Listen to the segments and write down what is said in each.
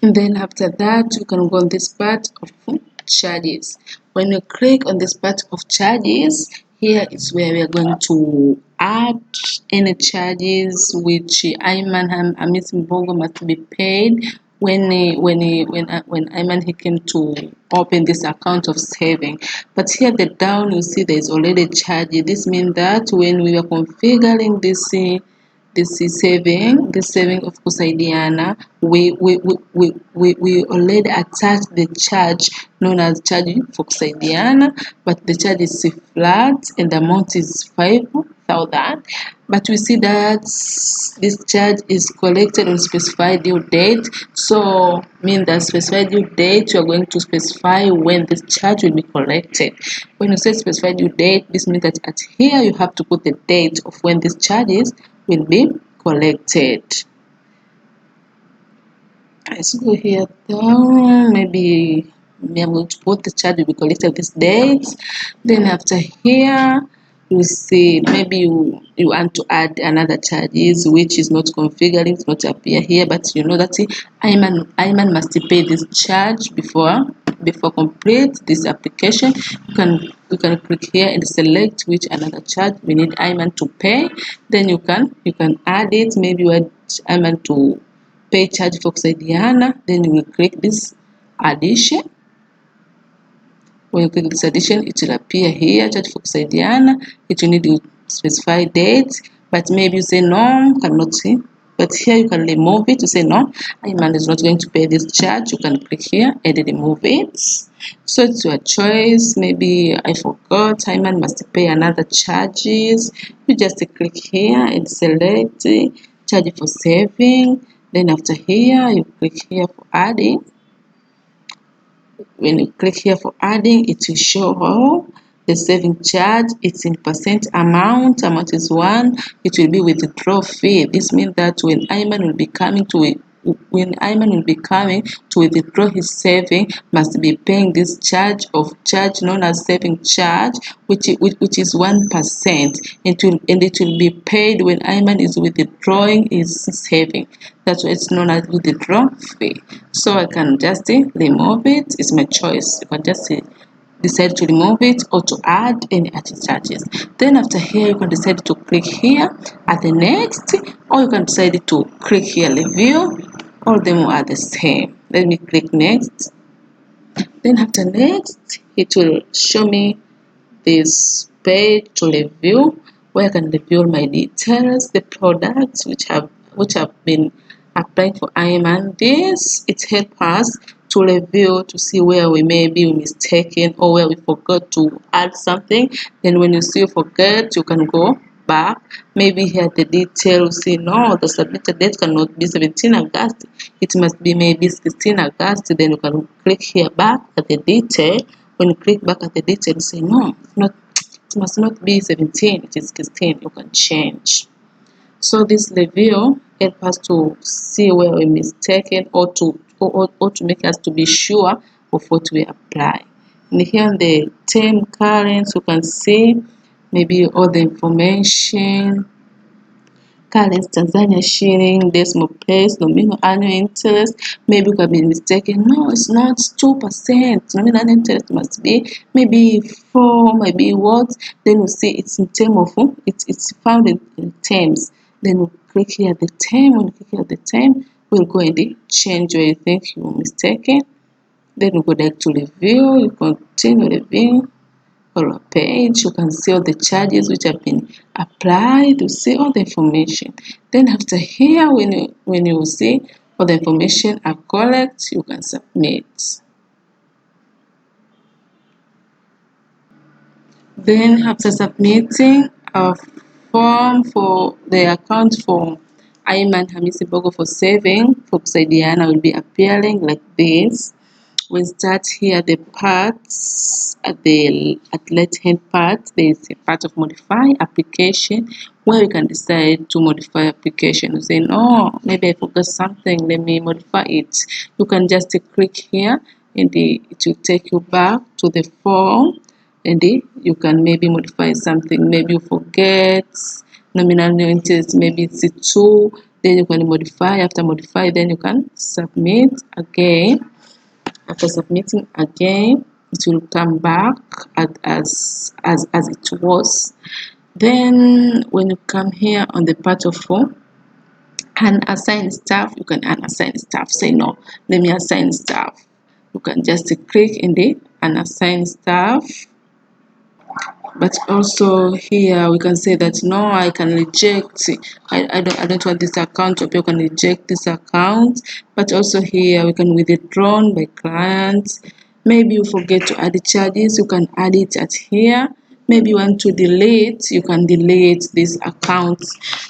And then after that, you can go on this part of charges. When you click on this part of charges, here is where we are going to add any charges which Ayman Hamisi Mbogo must be paid when Ayman he came to open this account of saving. But here the down you see there is already charge. This means that when we are configuring this saving of Kusaidiana, we already attached the charge known as charge for Kusaidiana, but the charge is flat and the amount is 5,000. But we see that this charge is collected on specified due date, so mean that specified due date you are going to specify when this charge will be collected. When you say specified due date, this means that at here you have to put the date of when this charges will be collected. Let's go here down. Maybe I'm going to put the charge will be collected this date. Then after here, you see maybe you want to add another charges which is not configuring, it's not appear here, but you know that Ayman must pay this charge before complete this application. You can click here and select which another charge we need Ayman to pay. Then you can add it. Maybe you want Ayman to pay charge for Kusaidiana. Then you will click this addition. When you click this addition, it will appear here, charge for Kusaidiana. It will need to specify date, but maybe you say no, cannot see. But here you can remove it. You say no, Ayman is not going to pay this charge. You can click here and remove it. So it's your choice. Maybe I forgot, Ayman must pay another charges. You just click here and select charge for saving. Then after here, you click here for adding. When you click here for adding, it will show how the saving charge. It's in percent amount is 1. It will be withdraw fee. This means that when Ayman will be coming to withdraw his saving, must be paying this charge known as saving charge, which is 1%. It will be paid when Ayman is withdrawing his saving. That's why it's known as withdraw fee. So I can just remove it. It's my choice. You can just decide to remove it or to add any other charges. Then after here, you can decide to click here at the next, or you can decide to click here review. All of them are the same. Let me click next. Then after next, it will show me this page to review, where I can review my details, the products which have been applied for Ayman. This it helps us to review to see where we may be mistaken or where we forgot to add something. Then when you see you forget, you can go back. Maybe here the detail you see no, the submitted date cannot be 17 August. It must be maybe 16 August. Then you can click here back at the detail. When you click back at the detail, you say no, it must not be 17, it is 16. You can change. So this review helps us to see where we're mistaken or to make us to be sure of what we apply. And here in the term currents, you can see maybe all the information. Currents, Tanzania shilling, decimal place, nominal annual interest. Maybe you can be mistaken. No, it's not 2%. Nominal annual interest must be maybe 4, maybe what. Then you see it's in term of it's found in terms. Then you click here the term. When you click here the term, we'll go and change where you think you were mistaken. Then you go back to review. You continue review. For a page, you can see all the charges which have been applied. You see all the information. Then after here, when you see all the information are correct, you can submit. Then after submitting a form for the account for Ayman Hamisi Mbogo for saving for Kusaidiana will be appearing like this. We start here the parts at the left hand part. There is a part of modify application where you can decide to modify application. You say no, maybe I forgot something, let me modify it. You can just click here and it will take you back to the form, and you can maybe modify something. Maybe you forget nominal interest, maybe it's 2, Then you can modify. After modify, then you can submit again. After submitting again, it will come back as it was. Then when you come here on the part of unassign staff, you can unassign staff. Say no, let me assign staff. You can just click in the unassign staff. But also here we can say that no, I can reject. I don't want this account, or you can reject this account. But also here we can withdraw by clients. Maybe you forget to add the charges, you can add it at here. Maybe you want to delete, you can delete this account.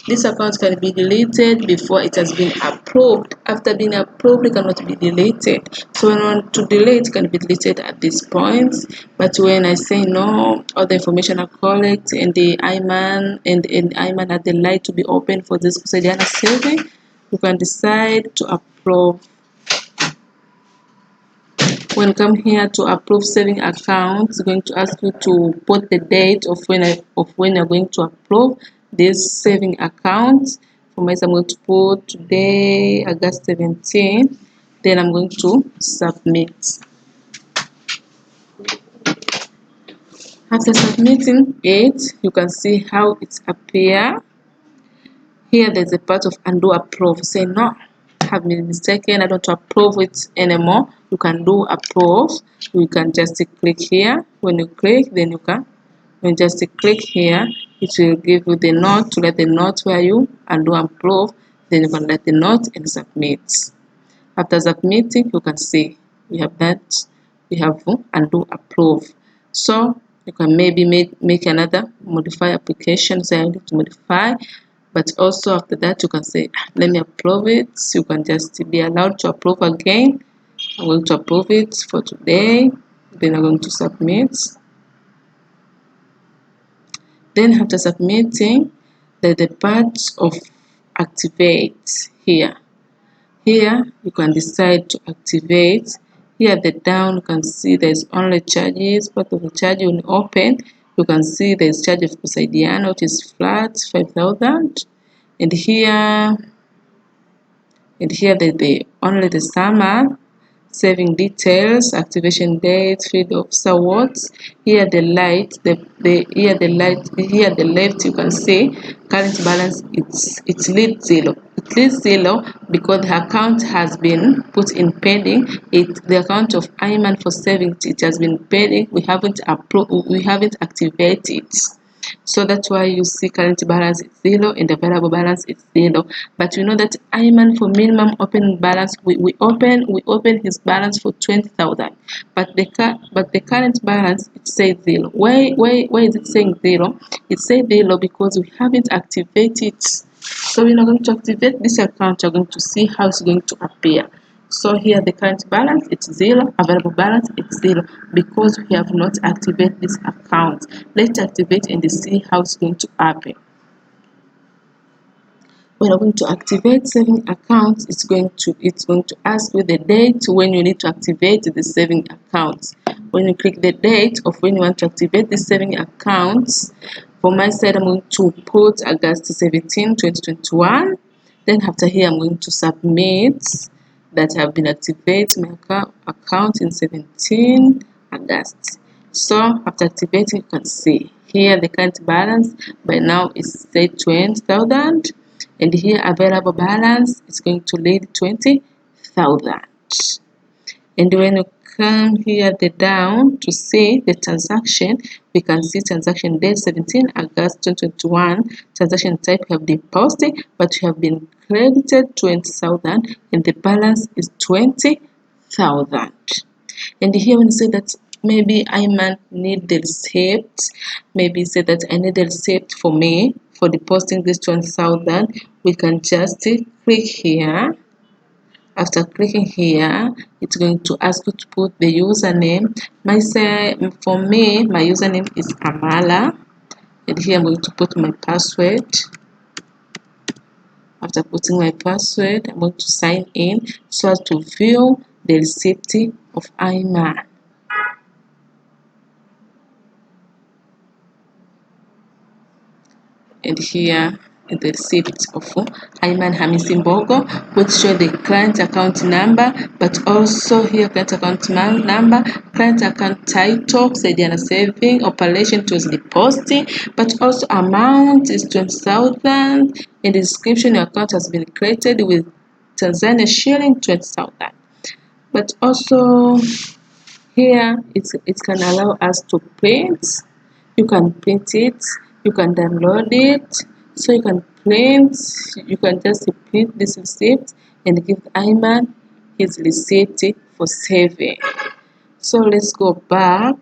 This account can be deleted before it has been approved. After being approved, it cannot be deleted. So when I want to delete, it can be deleted at this point. But when I say no, all the information are correct and the IMAN and IMAN had the right to be open for this Kusaidiana saving, you can decide to approve. When you come here to approve saving account, it's going to ask you to put the date of when you're going to approve this saving account. For myself, I'm going to put today, August 17. Then I'm going to submit. After submitting it, you can see how it appears. Here there's a part of undo approve. Say no, I have been mistaken, I don't approve it anymore. You can do approve. You can just click here. When you click, then you can just click here, it will give you the note to let the note where you undo approve. Then you can let the note and submit. After submitting, you can see we have that, we have undo approve. So you can maybe make another modify application. Say I need to modify, but also after that you can say let me approve it. You can just be allowed to approve again. I'm going to approve it for today. Then I'm going to submit. Then after submitting, the part of activate here. Here you can decide to activate. Here at the down you can see there's only charges. Part of the charge will open. You can see there's charge of Kusaidiana, which is flat 5,000. And here the only the summer saving details, activation date, field officer awards. Here the light, here the left you can see current balance, it's lead zero. It leads zero because the account has been put in pending. The account of IMAN for savings, it has been pending. We haven't activated. So that's why you see current balance is zero and the variable balance is zero. But you know that Ayman for minimum open balance, we open his balance for 20,000. But the current balance, it says zero. Why is it saying zero? It says zero because we haven't activated. So we're not going to activate this account. You're going to see how it's going to appear. So here the current balance, it's zero, available balance, it's zero, because we have not activated this account. Let's activate and see how it's going to happen. When we're going to activate saving account, it's going to ask you the date when you need to activate the saving account. When you click the date of when you want to activate the saving accounts, for my side I'm going to put August 17, 2021. Then after here I'm going to submit that have been activated my account in 17 August. So after activating, you can see here the current balance by now is say 20,000, and here available balance is going to lead 20,000. And when you come here the down to see the transaction, we can see transaction date 17 August 2021. Transaction type have been posted, but you have been credited 20,000 and the balance is 20,000. And here when you say that maybe I might need the receipt, maybe say that I need the receipt for me for depositing this 20,000, we can just click here. After clicking here, it's going to ask you to put the username. For me, my username is Amala, and here I'm going to put my password. After putting my password, I'm going to sign in so as to view the receipt of IMAN. And here the receipt of Ayman Hamisi Mbogo, which show the client account number, but also here client account number, client account title, Saidiana Saving, operation it was depositing, but also amount is 20,000. In the description, your account has been created with Tanzania shilling 20,000. But also here it can allow us to print. You can print it, you can download it. So you can print, you can just print this receipt and give Ayman his receipt for saving. So let's go back